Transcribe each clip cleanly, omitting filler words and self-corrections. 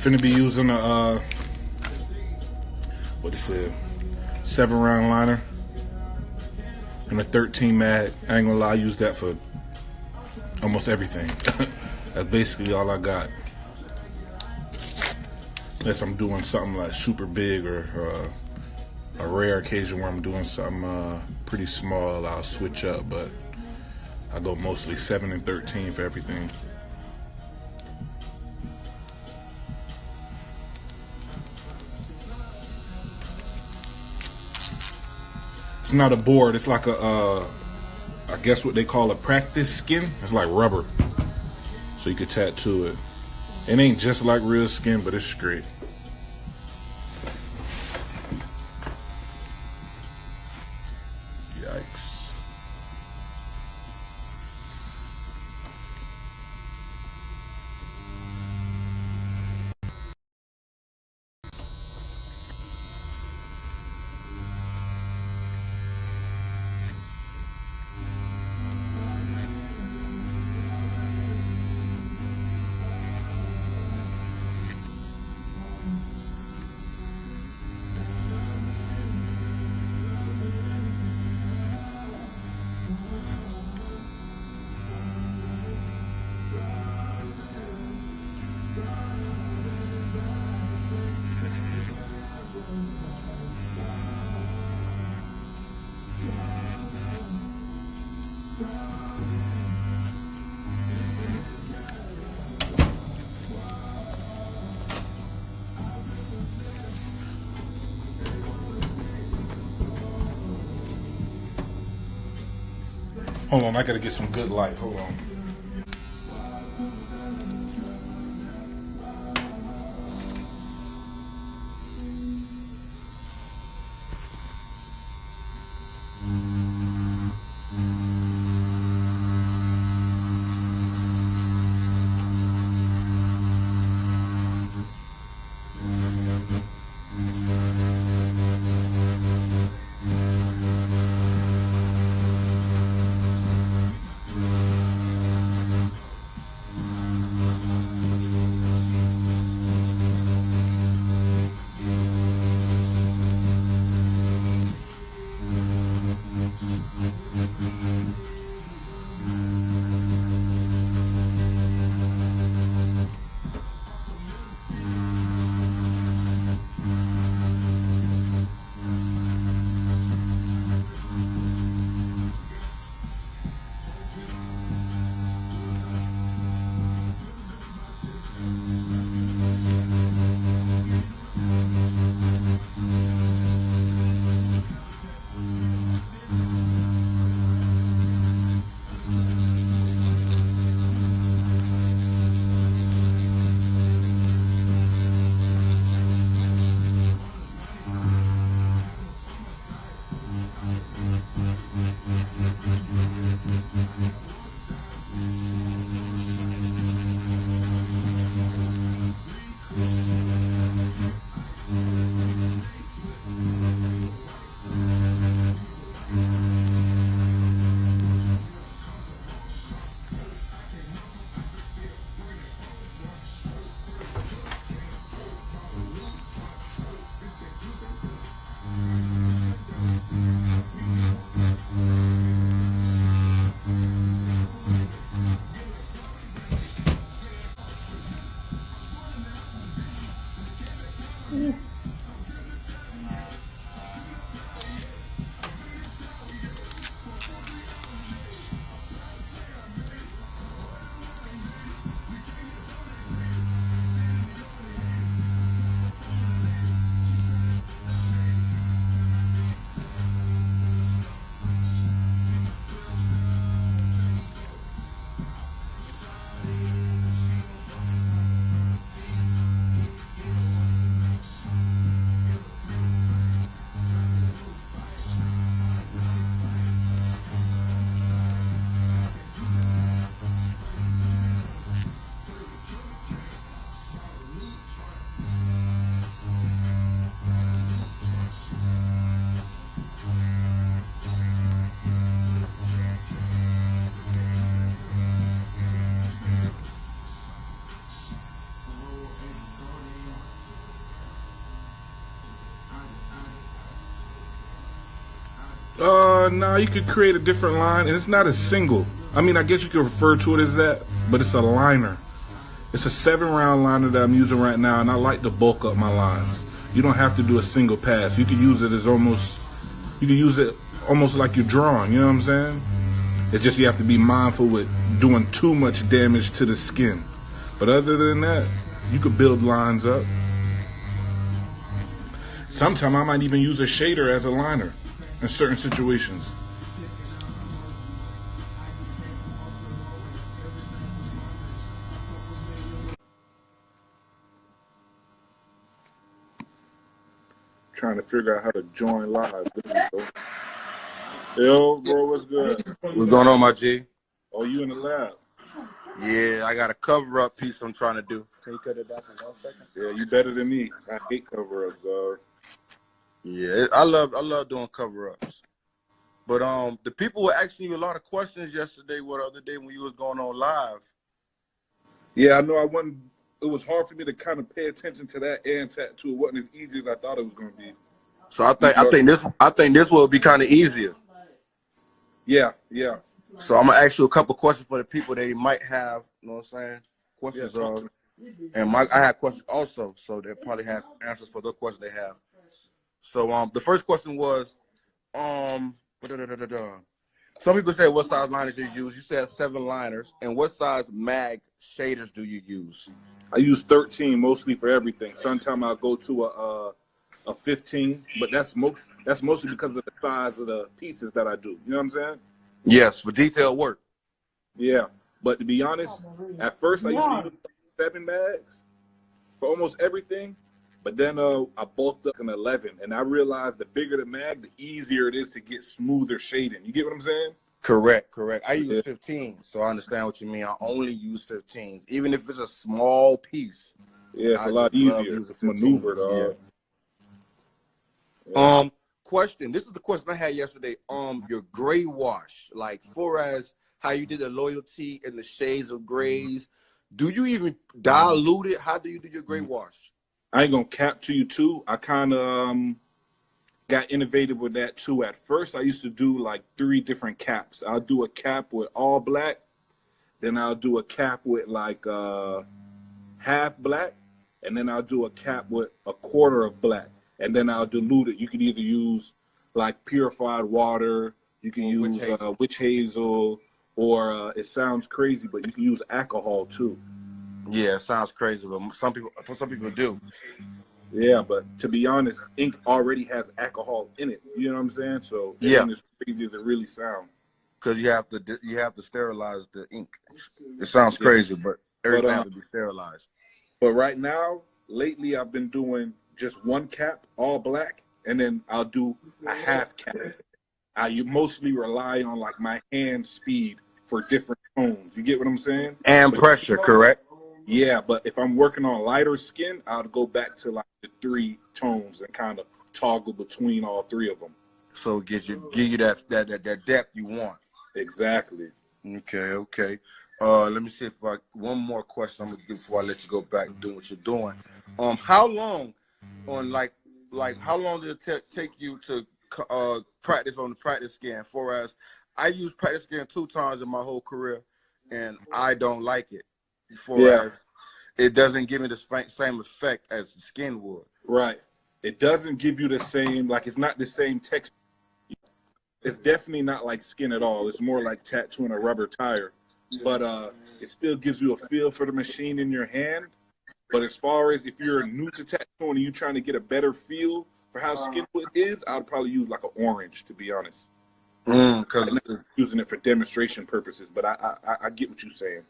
Finna be using a what is it? 7-round liner and a 13 mag. I ain't gonna lie, I use that for almost everything. That's basically all I got. Unless I'm doing something like super big or a rare occasion where I'm doing something pretty small, I'll switch up, but I go mostly 7 and 13 for everything. It's not a board, it's like a I guess what they call a practice skin. It's like rubber, so you can tattoo it. It ain't just like real skin, but it's great. Yikes. Hold on, I gotta get some good light. Hold on. No, you could create a different line, and it's not a single. I mean, I guess you could refer to it as that, but it's a liner. It's a 7-round liner that I'm using right now, and I like to bulk up my lines. You don't have to do a single pass. You could use it as you can use it almost like you're drawing. You know what I'm saying? It's just you have to be mindful with doing too much damage to the skin. But other than that, you could build lines up. Sometimes I might even use a shader as a liner in certain situations. Trying to figure out how to join live. There we go. Yo, bro, what's good? What's going on, my G? Oh, you in the lab? Yeah, I got a cover-up piece I'm trying to do. Can you cut it down for 1 second? Yeah, you better than me. I hate cover-ups, dog. Yeah, I love doing cover-ups. But the people were asking you a lot of questions yesterday or the other day when you was going on live. Yeah, I know. It was hard for me to kind of pay attention to that and tattoo. It wasn't as easy as I thought it was going to be. So I think this will be kind of easier. Yeah. So I'm gonna ask you a couple questions for the people that might have, you know what I'm saying? Questions and I have questions also, so they probably have answers for the questions they have. So the first question was, some people say what size liners you use. You said 7 liners, and what size mag shaders do you use? I use 13 mostly for everything. Sometimes I'll go to a 15, but that's mostly because of the size of the pieces that I do. You know what I'm saying? Yes, for detailed work. Yeah, but to be honest, at first I used to use 7 mags for almost everything, but then I bulked up an 11, and I realized the bigger the mag, the easier it is to get smoother shading. You get what I'm saying? Correct. I use 15, so I understand what you mean. I only use 15s, even if it's a small piece. Yeah, it's a lot easier to maneuver, dog. Yeah. Question. This is the question I had yesterday. Your gray wash, like for as how you did the loyalty and the shades of grays. Do you even dilute it? How do you do your gray wash? I ain't gonna cap to you too. I kind of got innovative with that too. At first, I used to do like 3 different caps. I'll do a cap with all black, then I'll do a cap with like half black, and then I'll do a cap with a quarter of black, and then I'll dilute it. You can either use like purified water, you can use witch hazel, or it sounds crazy, but you can use alcohol too. Yeah, it sounds crazy, but some people do. Yeah, but to be honest, ink already has alcohol in it. You know what I'm saying? So it ain't as crazy as it really sounds. Because you have to sterilize the ink. It sounds crazy, but everything has to be sterilized. But right now, lately, I've been doing just 1 cap, all black, and then I'll do a half cap. I mostly rely on like my hand speed for different tones. You get what I'm saying? And pressure, correct? Yeah, but if I'm working on lighter skin, I'll go back to like the 3 tones and kind of toggle between all 3 of them. So give you that depth you want. Exactly. Okay. Let me see if one more question I'm gonna give before I let you go back and do what you're doing. How long how long did it take you to practice on the practice skin? For as I use practice skin 2 times in my whole career, and I don't like it. As it doesn't give me the same effect as the skin would. Right. It doesn't give you the same, like it's not the same texture. It's definitely not like skin at all. It's more like tattooing a rubber tire. But it still gives you a feel for the machine in your hand. But as far as if you're new to tattooing and you're trying to get a better feel for how skin is, I'd probably use like an orange, to be honest. Because using it for demonstration purposes. But I get what you're saying.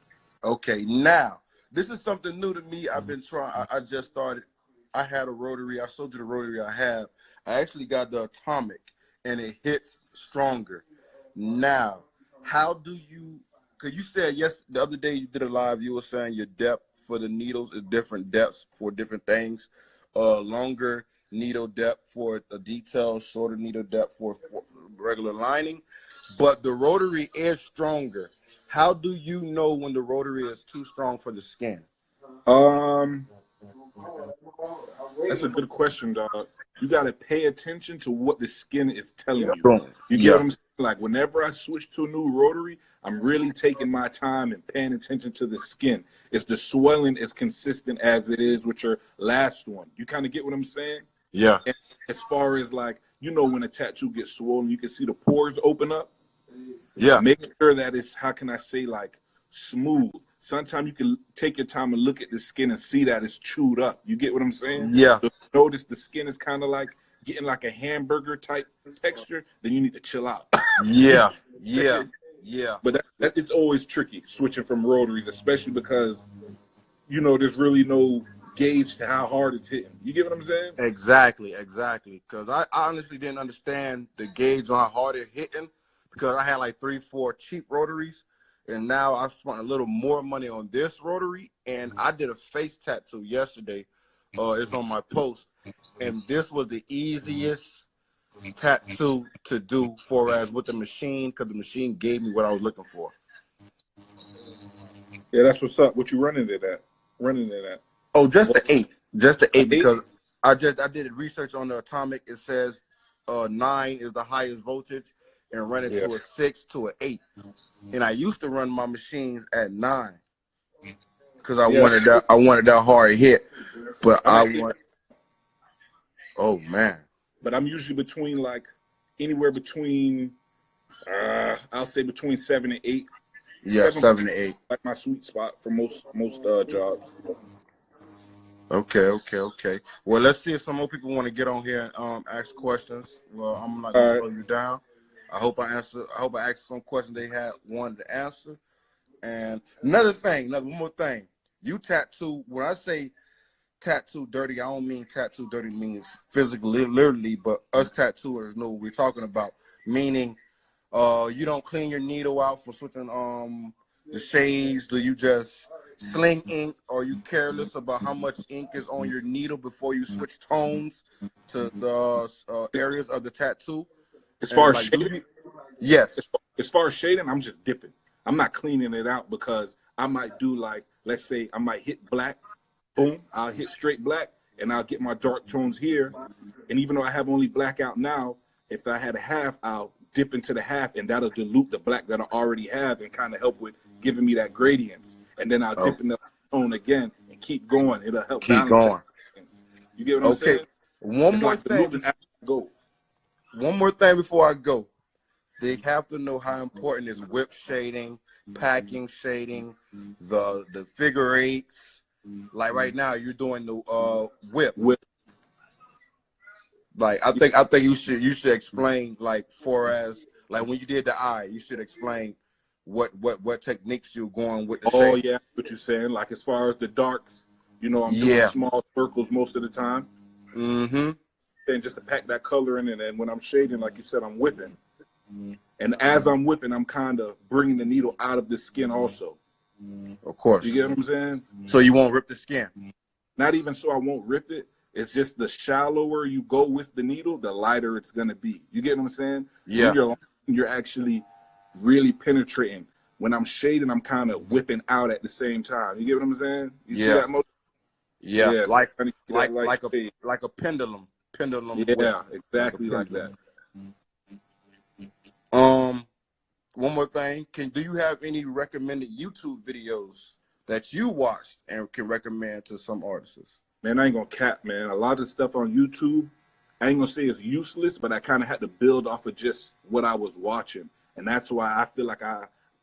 Okay, now this is something new to me. I've been trying. I just started. I had a rotary. I showed you the rotary I have. I actually got the atomic, and it hits stronger. Now, how do you? Because you said the other day you did a live. You were saying your depth for the needles is different depths for different things. Longer needle depth for a detail, shorter needle depth for regular lining. But the rotary is stronger. How do you know when the rotary is too strong for the skin? That's a good question, dog. You got to pay attention to what the skin is telling you. Boom. You get what Yeah. I'm saying? Like whenever I switch to a new rotary, I'm really taking my time and paying attention to the skin. Is the swelling as consistent as it is with your last one? You kind of get what I'm saying? Yeah. And as far as like, you know, when a tattoo gets swollen, you can see the pores open up. Yeah. Make sure that it's, how can I say, like smooth. Sometimes you can take your time and look at the skin and see that it's chewed up. You get what I'm saying? Yeah. So if you notice the skin is kind of like getting like a hamburger type texture, then you need to chill out. Yeah. Yeah. Yeah. But it's always tricky switching from rotaries, especially because, you know, there's really no gauge to how hard it's hitting. You get what I'm saying? Exactly. Exactly. Because I honestly didn't understand the gauge on how hard it hitting because I had like 3, 4 cheap rotaries. And now I spent a little more money on this rotary, and I did a face tattoo yesterday. It's on my post, and this was the easiest tattoo to do for as with the machine because the machine gave me what I was looking for. Yeah, that's what's up. What you running it at? Running it at? Oh, just the 8, just the 8 8? because I did research on the Atomic. It says 9 is the highest voltage, and run it to a 6 to an 8. And I used to run my machines at 9 because I wanted that hard hit. But oh man. But I'm usually between like anywhere between I'll say between 7 and 8. Yeah, 7 to 8. Like my sweet spot for most jobs. Okay. Well, let's see if some more people want to get on here and ask questions. Well, I'm not gonna slow you down. I hope I asked some questions they wanted to answer. And one more thing. You tattoo, when I say tattoo dirty, I don't mean tattoo dirty means physically, literally, but us tattooers know what we're talking about. Meaning, you don't clean your needle out for switching the shades. Do you just sling ink? Are you careless about how much ink is on your needle before you switch tones to the areas of the tattoo? As far as shading, yes. As far as shading, I'm just dipping. I'm not cleaning it out because I might do like, let's say I might hit black, boom, I'll hit straight black, and I'll get my dark tones here. And even though I have only black out now, if I had a half, I'll dip into the half, and that'll dilute the black that I already have and kind of help with giving me that gradients. And then I'll dip in the tone again and keep going. It'll help keep going. You get what I'm saying? One more thing. One more thing before I go. They have to know how important is whip shading, packing shading, the figure eights. Like right now, you're doing the whip. Like I think you should explain like like when you did the eye, you should explain what techniques you're going with the shade. Yeah, what you're saying. Like as far as the darks, you know, I'm doing small circles most of the time. Mm-hmm. Then just to pack that color in, and then when I'm shading, like you said, I'm whipping. And as I'm whipping, I'm kind of bringing the needle out of the skin also. Of course. You get what I'm saying? So you won't rip the skin? Not even so I won't rip it. It's just the shallower you go with the needle, the lighter it's going to be. You get what I'm saying? Yeah. When you're actually really penetrating. When I'm shading, I'm kind of whipping out at the same time. You get what I'm saying? You see that motion? Yeah. Yeah, like a pendulum. Yeah, exactly like that. One more thing. Do you have any recommended YouTube videos that you watched and can recommend to some artists? Man, I ain't gonna cap, man. A lot of stuff on YouTube, I ain't gonna say it's useless, but I kind of had to build off of just what I was watching. And that's why I feel like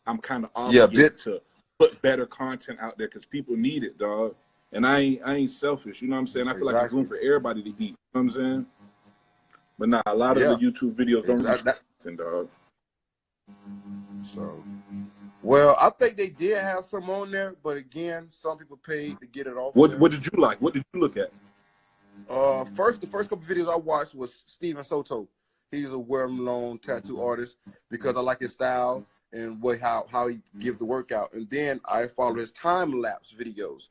I'm kind of obligated to put better content out there because people need it, dog. And I ain't selfish, you know what I'm saying? I feel like there's room for everybody to eat, you know what I'm saying? But nah, a lot of the YouTube videos don't really nothing, dog. So, well, I think they did have some on there, but again, some people paid to get it off. What did you like? What did you look at? The first couple videos I watched was Steven Soto. He's a well-known tattoo artist because I like his style and how he gives the workout. And then I follow his time-lapse videos.